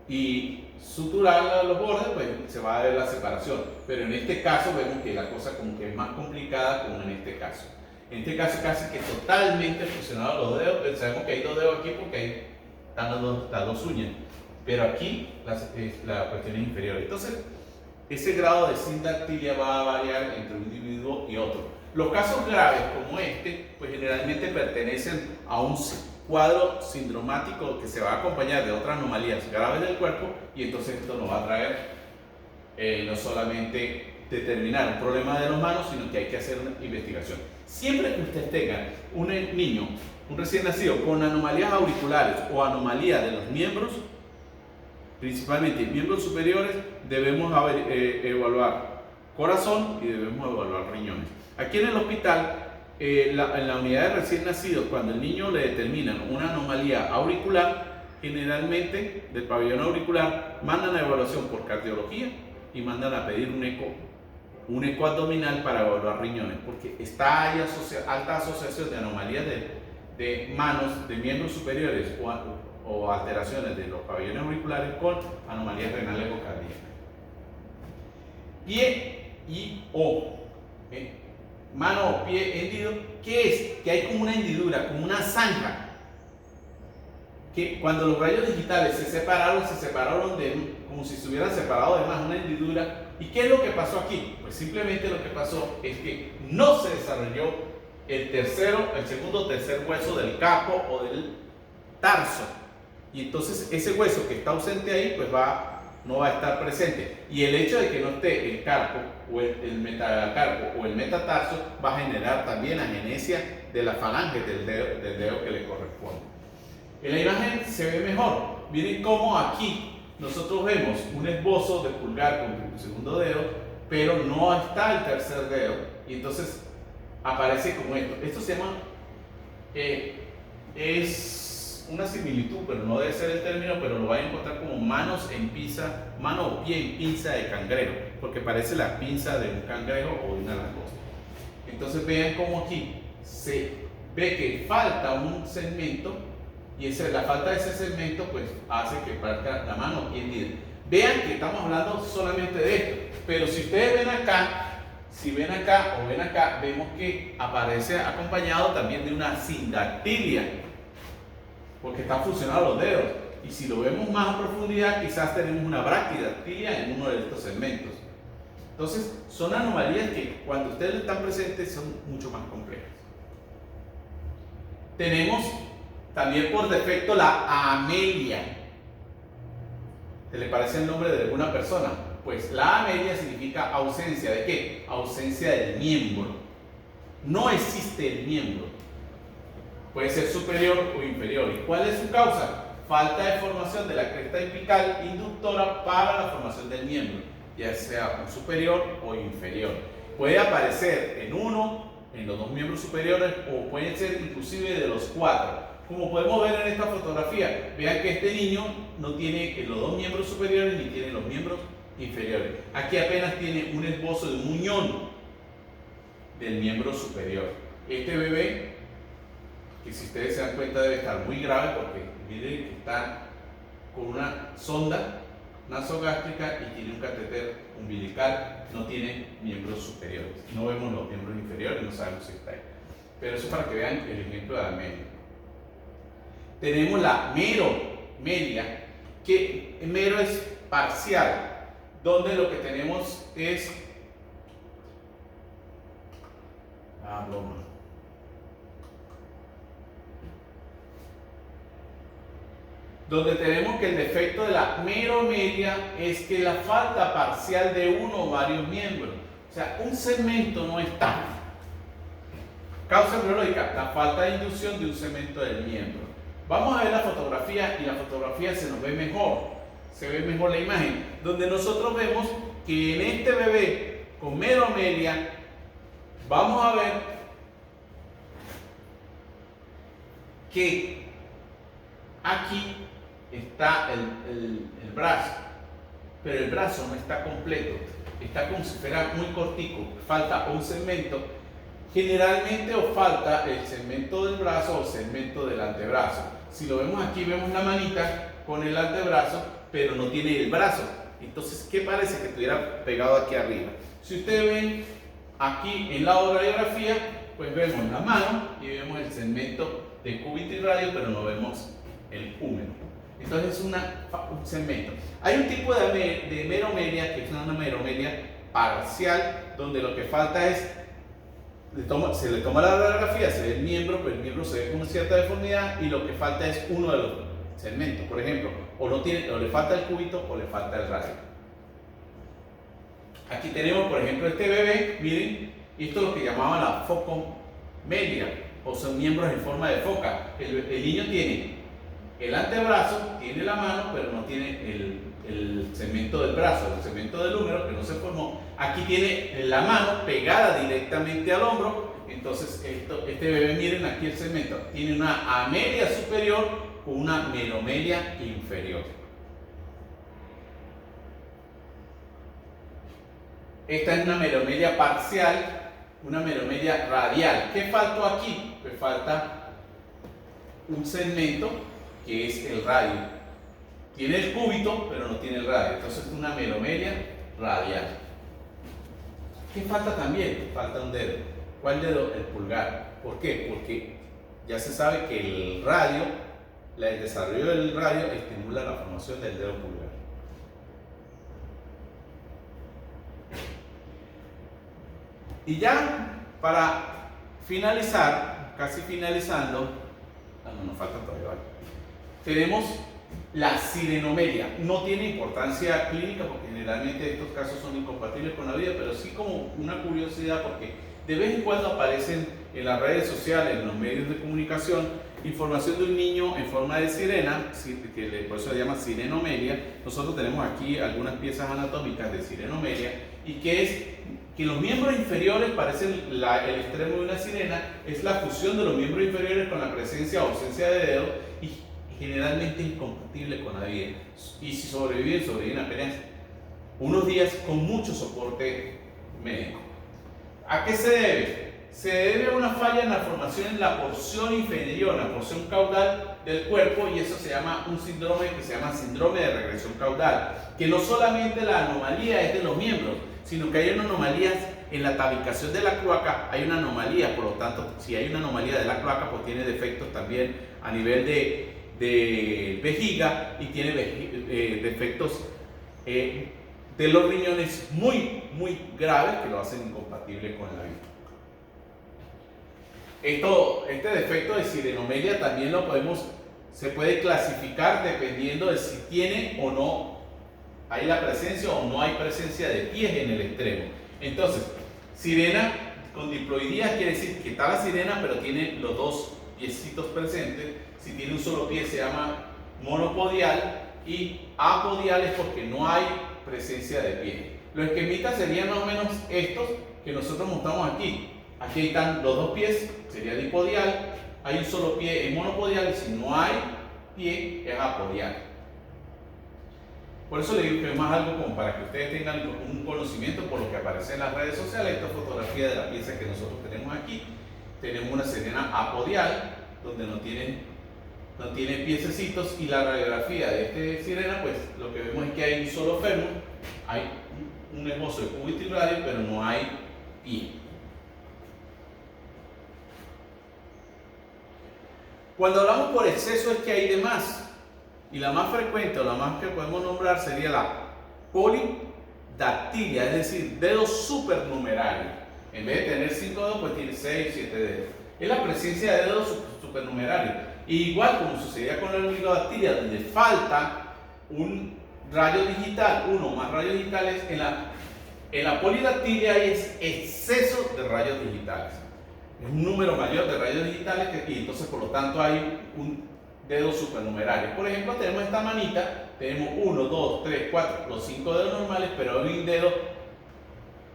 Speaker 1: y suturar los bordes, pues se va a ver la separación. Pero en este caso vemos que la cosa como que es más complicada como en este caso. En este caso casi que totalmente fusionados los dedos. Sabemos que hay dos dedos aquí porque ahí están las dos uñas. Pero aquí la cuestión es inferior. Entonces, ese grado de sindactilia va a variar entre un individuo y otro. Los casos graves como pues generalmente pertenecen a un cuadro sindromático que se va a acompañar de otras anomalías graves del cuerpo, y entonces esto nos va a traer no solamente determinar un problema de los manos, sino que hay que hacer una investigación. Siempre que usted tenga un niño, un recién nacido, con anomalías auriculares o anomalías de los miembros, principalmente miembros superiores, debemos evaluar corazón y debemos evaluar riñones. Aquí en el hospital, en la unidad de recién nacidos, cuando el niño le determinan una anomalía auricular, generalmente del pabellón auricular, mandan a evaluación por cardiología y mandan a pedir un eco abdominal para evaluar riñones, porque está ahí alta asociación de anomalías de manos, de miembros superiores o alteraciones de los pabellones auriculares con anomalías renales o cardíacas. Pie y o mano o pie hendido, ¿qué es? Que hay como una hendidura, como una zanja, que cuando los rayos digitales se separaron como si se hubieran separado de más, una hendidura. ¿Y qué es lo que pasó aquí? Pues simplemente lo que pasó es que no se desarrolló el segundo o tercer hueso del carpo o del tarso, y entonces ese hueso que está ausente ahí pues no va a estar presente, y el hecho de que no esté el carpo o el metacarpo o el metatarso va a generar también agenesia de la falange del dedo que le corresponde. En la imagen se ve mejor. Miren cómo aquí nosotros vemos un esbozo de pulgar con el segundo dedo, pero no está el tercer dedo, y entonces aparece como esto. Esto se llama, es una similitud, pero no debe ser el término, pero lo van a encontrar como mano o pie en pinza de cangrejo, porque parece la pinza de un cangrejo o de una langosta. Entonces vean cómo aquí se ve que falta un segmento, y la falta de ese segmento pues hace que parta la mano o pie hendido. Vean que estamos hablando solamente de esto, pero si ustedes ven acá, o ven acá, vemos que aparece acompañado también de una sindactilia, porque están fusionados los dedos. Y si lo vemos más a profundidad, quizás tenemos una brachidactilia en uno de estos segmentos. Entonces, son anomalías que cuando ustedes están presentes son mucho más complejas. Tenemos también por defecto la amelia. ¿Se le parece el nombre de alguna persona? Pues la amelia significa ausencia ¿de qué? Ausencia del miembro. No existe el miembro. Puede ser superior o inferior. ¿Y cuál es su causa? Falta de formación de la cresta apical inductora para la formación del miembro, ya sea superior o inferior. Puede aparecer en los dos miembros superiores, o puede ser inclusive de los cuatro. Como podemos ver en esta fotografía, vean que este niño no tiene los dos miembros superiores ni tiene los miembros inferiores. Aquí apenas tiene un esbozo de un muñón del miembro superior. Este bebé, que si ustedes se dan cuenta debe estar muy grave porque Mire que está con una sonda nasogástrica y tiene un catéter umbilical, no tiene miembros superiores. No vemos los miembros inferiores, no sabemos si está ahí. Pero eso para que vean el ejemplo de la media. Tenemos la meromelia, que mero es parcial, donde lo que tenemos es donde tenemos que el defecto de la meromelia es que la falta parcial de uno o varios miembros. O sea, un segmento no está. Causa biológica, la falta de inducción de un segmento del miembro. Vamos a ver la fotografía y la fotografía se nos ve mejor. Se ve mejor la imagen, donde nosotros vemos que en este bebé con meromelia vamos a ver que aquí está el brazo, pero el brazo no está completo, está como si fuera muy cortico, falta un segmento, generalmente o falta el segmento del brazo o segmento del antebrazo. Si lo vemos aquí, vemos la manita con el antebrazo, pero no tiene el brazo. Entonces, ¿qué parece que estuviera pegado aquí arriba? Si ustedes ven aquí en la radiografía, pues vemos la mano y vemos el segmento de cúbito y radio, pero no vemos el húmero. Entonces es un segmento. Hay un tipo de meromelia que es una meromelia parcial, donde lo que falta es, se le toma la radiografía, se ve el miembro, pero el miembro se ve con una cierta deformidad y lo que falta es uno de los segmentos, por ejemplo, o le falta el cúbito o le falta el radio. Aquí tenemos, por ejemplo, este bebé, miren, esto es lo que llamaban la focomelia, o son miembros en forma de foca. El niño tiene el antebrazo, tiene la mano, pero no tiene el segmento del brazo, el segmento del húmero que no se formó. Aquí tiene la mano pegada directamente al hombro. Entonces este bebé, miren aquí el segmento, tiene una amelia superior con una meromelia inferior. Esta es una meromelia parcial, una meromelia radial. ¿Qué faltó aquí? Pues falta un segmento que es el radio. Tiene el cúbito, pero no tiene el radio. Entonces es una meromelia radial. ¿Qué falta también? Falta un dedo. ¿Cuál dedo? El pulgar. ¿Por qué? Porque ya se sabe que el radio, el desarrollo del radio estimula la formación del dedo pulgar. Y ya para finalizar, casi finalizando, nos falta todavía, ¿vale? Tenemos la sirenomelia. No tiene importancia clínica porque generalmente estos casos son incompatibles con la vida, pero sí como una curiosidad porque de vez en cuando aparecen en las redes sociales, en los medios de comunicación, información de un niño en forma de sirena, que por eso se llama sirenomelia. Nosotros tenemos aquí algunas piezas anatómicas de sirenomelia y que es que los miembros inferiores parecen el extremo de una sirena, es la fusión de los miembros inferiores con la presencia o ausencia de dedos y generalmente incompatible con la vida. Y si sobreviven apenas unos días con mucho soporte médico. ¿A qué se debe? Se debe a una falla en la formación en la porción inferior, la porción caudal del cuerpo, y eso se llama un síndrome que se llama síndrome de regresión caudal, que no solamente la anomalía es de los miembros, sino que hay una anomalía en la tabicación de la cloaca, hay una anomalía, por lo tanto, si hay una anomalía de la cloaca, pues tiene defectos también a nivel de vejiga y tiene defectos de los riñones muy, muy graves que lo hacen incompatible con la vida. Este defecto de sirenomelia también se puede clasificar dependiendo de si tiene o no hay la presencia o no hay presencia de pies en el extremo. Entonces, sirena con diploidía quiere decir que está la sirena pero tiene los dos piecitos presentes. Si tiene un solo pie se llama monopodial y apodial es porque no hay presencia de pie. Los esquemitas serían más o menos estos que nosotros mostramos aquí. Aquí están los dos pies, sería dipodial, hay un solo pie en monopodial y si no hay pie es apodial. Por eso le digo que es más algo como para que ustedes tengan un conocimiento por lo que aparece en las redes sociales. Esta fotografía de la pieza que nosotros tenemos aquí. Tenemos una sirena apodial donde no tienen no tiene piececitos, y la radiografía de este sirena, pues lo que vemos es que hay un solo fémur, hay un esbozo de cúbito y radio, pero no hay pie. Cuando hablamos por exceso es que hay de más, y la más frecuente o la más que podemos nombrar sería la polidactilia, es decir, dedos supernumerarios. En vez de tener 5 dedos, pues tiene 6, 7 dedos. Es la presencia de dedos supernumerarios. Y igual como sucedía con la oligodactilia, donde falta un rayo digital, uno o más rayos digitales, en la polidactilia hay exceso de rayos digitales. Es un número mayor de rayos digitales y entonces por lo tanto hay un dedo supernumerario. Por ejemplo, tenemos esta manita, tenemos 1, 2, 3, 4, los 5 dedos normales, pero hay un dedo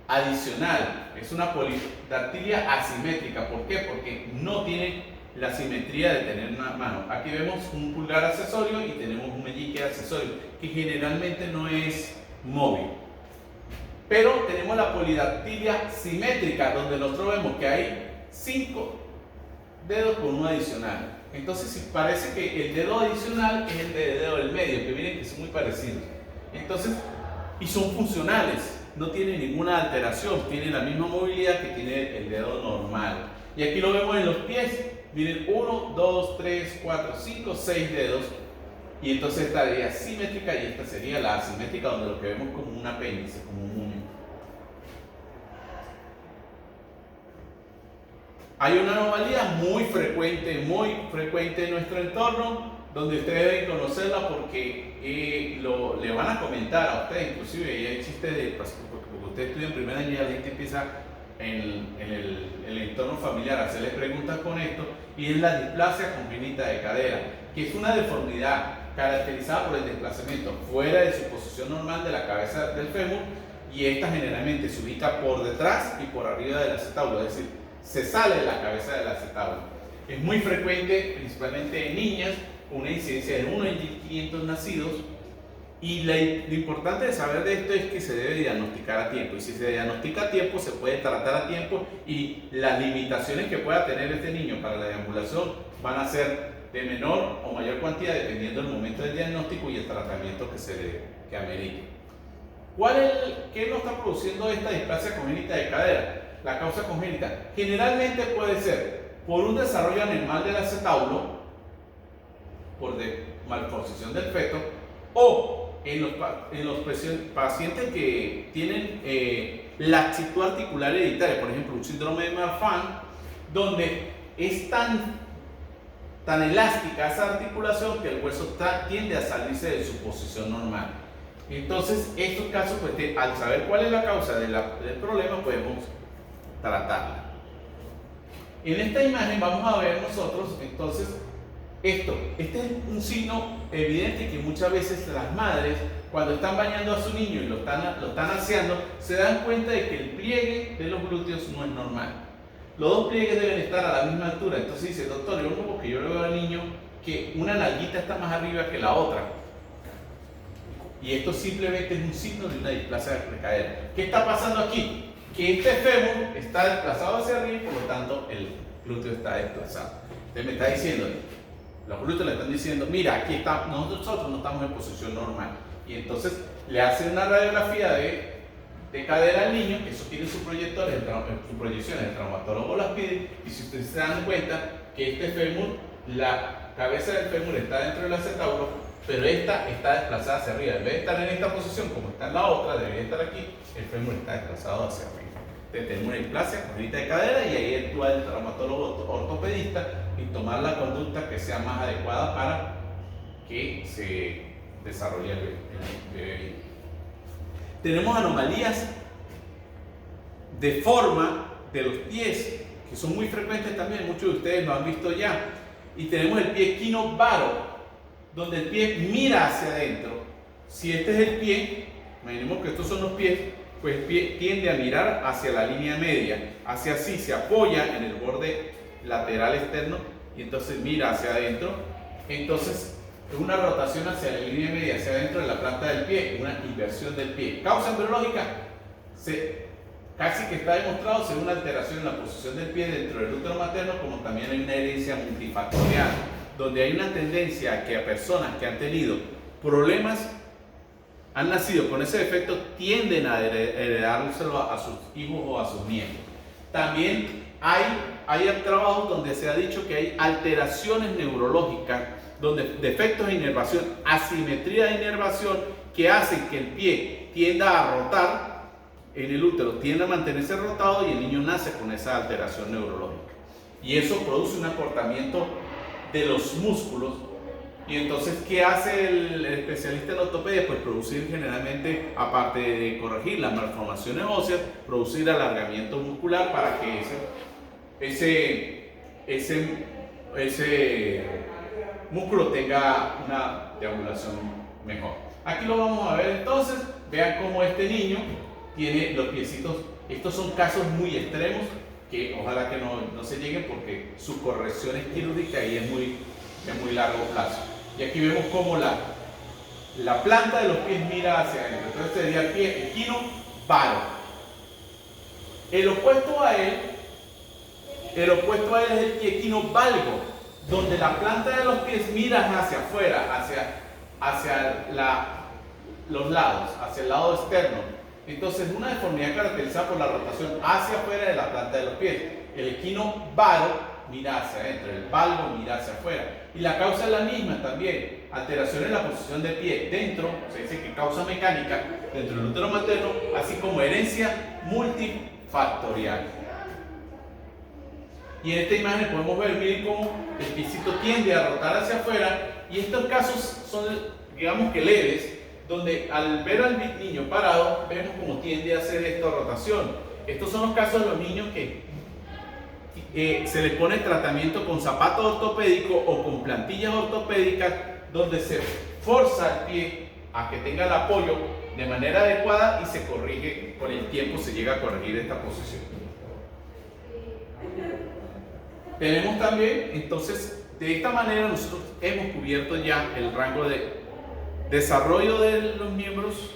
Speaker 1: adicional. Es una polidactilia asimétrica. ¿Por qué? Porque no tiene la simetría de tener una mano. Aquí vemos un pulgar accesorio y tenemos un meñique accesorio, que generalmente no es móvil. Pero tenemos la polidactilia simétrica, donde nosotros vemos que hay 5 dedos con uno adicional. Entonces, si parece que el dedo adicional es el dedo del medio, que miren que son muy parecidos. Entonces, y son funcionales, no tienen ninguna alteración, tienen la misma movilidad que tiene el dedo normal. Y aquí lo vemos en los pies. Miren, 1, 2, 3, 4, 5, 6 dedos. Y entonces esta sería simétrica y esta sería la asimétrica, donde lo que vemos como un apéndice, como un muñeco. Hay una anomalía muy frecuente en nuestro entorno, donde ustedes deben conocerla porque le van a comentar a ustedes, inclusive ya existe, porque ustedes estudian en primer año y la gente empieza en el entorno familiar a hacerles preguntas con esto, y es la displasia congénita de cadera, que es una deformidad caracterizada por el desplazamiento fuera de su posición normal de la cabeza del fémur, y esta generalmente se ubica por detrás y por arriba del acetábulo, es decir, se sale de la cabeza del acetábulo. Es muy frecuente, principalmente en niñas, con una incidencia de 1 en 500 nacidos, y lo importante de saber de esto es que se debe diagnosticar a tiempo, y si se diagnostica a tiempo se puede tratar a tiempo, y las limitaciones que pueda tener este niño para la deambulación van a ser de menor o mayor cuantía dependiendo del momento del diagnóstico y el tratamiento que amerite. ¿Qué nos está produciendo esta displasia congénita de cadera? La causa congénita generalmente puede ser por un desarrollo anormal del acetábulo, por malformación del feto, o en los pacientes que tienen laxitud articular hereditaria, por ejemplo un síndrome de Marfan, donde es tan elástica esa articulación que el hueso tiende a salirse de su posición normal. Entonces, estos casos, pues, al saber cuál es la causa del problema, podemos tratarla. En esta imagen vamos a ver nosotros, entonces, este es un signo evidente que muchas veces las madres, cuando están bañando a su niño y lo están aseando, se dan cuenta de que el pliegue de los glúteos no es normal. Los dos pliegues deben estar a la misma altura. Entonces dice, doctor, yo como que yo le veo al niño que una nalguita está más arriba que la otra. Y esto simplemente es un signo de una displasia de cadera. ¿Qué está pasando aquí? Que este fémur está desplazado hacia arriba y por lo tanto el glúteo está desplazado. Entonces me está diciendo, los glúteos le están diciendo, mira, aquí está, nosotros no estamos en posición normal. Y entonces le hacen una radiografía de cadera al niño, que eso tiene sus proyecciones, el traumatólogo las pide, y si ustedes se dan cuenta que este fémur, la cabeza del fémur está dentro del acetábulo, pero esta está desplazada hacia arriba. En vez de estar en esta posición como está en la otra, debería estar aquí, el fémur está desplazado hacia arriba. Entonces tenemos una displasia congénita de cadera y ahí actúa el traumatólogo ortopedista y tomar la conducta que sea más adecuada para que se desarrolle el bebé. Tenemos anomalías de forma de los pies, que son muy frecuentes también, muchos de ustedes lo han visto ya. Y tenemos el pie equinovaro, donde el pie mira hacia adentro. Si este es el pie, imaginemos que estos son los pies, pues el pie tiende a mirar hacia la línea media, hacia así, se apoya en el borde lateral externo y entonces mira hacia adentro. Entonces es una rotación hacia la línea media, hacia adentro de la planta del pie, una inversión del pie. Causa embriológica, casi que está demostrado según una alteración en la posición del pie dentro del útero materno, como también hay una herencia multifactorial. donde hay una tendencia a que a personas que han tenido problemas, han nacido con ese defecto, tienden a heredárselo a sus hijos o a sus nietos. También hay trabajos donde se ha dicho que hay alteraciones neurológicas, donde defectos de inervación, asimetría de inervación, que hacen que el pie tienda a rotar en el útero, tiende a mantenerse rotado y el niño nace con esa alteración neurológica. Y eso produce un acortamiento de los músculos. Y entonces, ¿qué hace el especialista en ortopedia? Pues producir generalmente, aparte de corregir las malformaciones óseas, producir alargamiento muscular para que ese músculo tenga una deambulación mejor. Aquí lo vamos a ver entonces. Vean cómo este niño tiene los piecitos. Estos son casos muy extremos que ojalá que no se lleguen, porque su corrección es quirúrgica y es muy largo plazo. Y aquí vemos cómo la planta de los pies mira hacia adentro. Entonces sería el pie equino varo. El opuesto a él es el pie equino valgo, donde la planta de los pies mira hacia afuera, hacia los lados, hacia el lado externo. Entonces, una deformidad caracterizada por la rotación hacia afuera de la planta de los pies. El equino varo mira hacia adentro, el valgo mira hacia afuera. Y la causa es la misma también, alteración en la posición del pie dentro, se dice que causa mecánica dentro del útero materno, así como herencia multifactorial. Y en esta imagen podemos ver, miren cómo el piecito tiende a rotar hacia afuera, y estos casos son, digamos que leves, donde al ver al niño parado, vemos cómo tiende a hacer esta rotación. Estos son los casos de los niños que se les pone tratamiento con zapato ortopédico o con plantillas ortopédicas, donde se forza el pie a que tenga el apoyo de manera adecuada y se corrige, con el tiempo se llega a corregir esta posición. Tenemos también, entonces, de esta manera nosotros hemos cubierto ya el rango de desarrollo de los miembros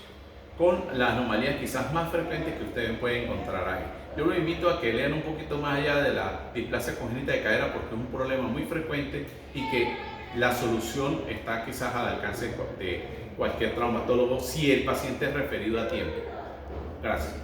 Speaker 1: con las anomalías quizás más frecuentes que ustedes pueden encontrar ahí. Yo los invito a que lean un poquito más allá de la displasia congénita de cadera, porque es un problema muy frecuente y que la solución está quizás al alcance de cualquier traumatólogo si el paciente es referido a tiempo. Gracias.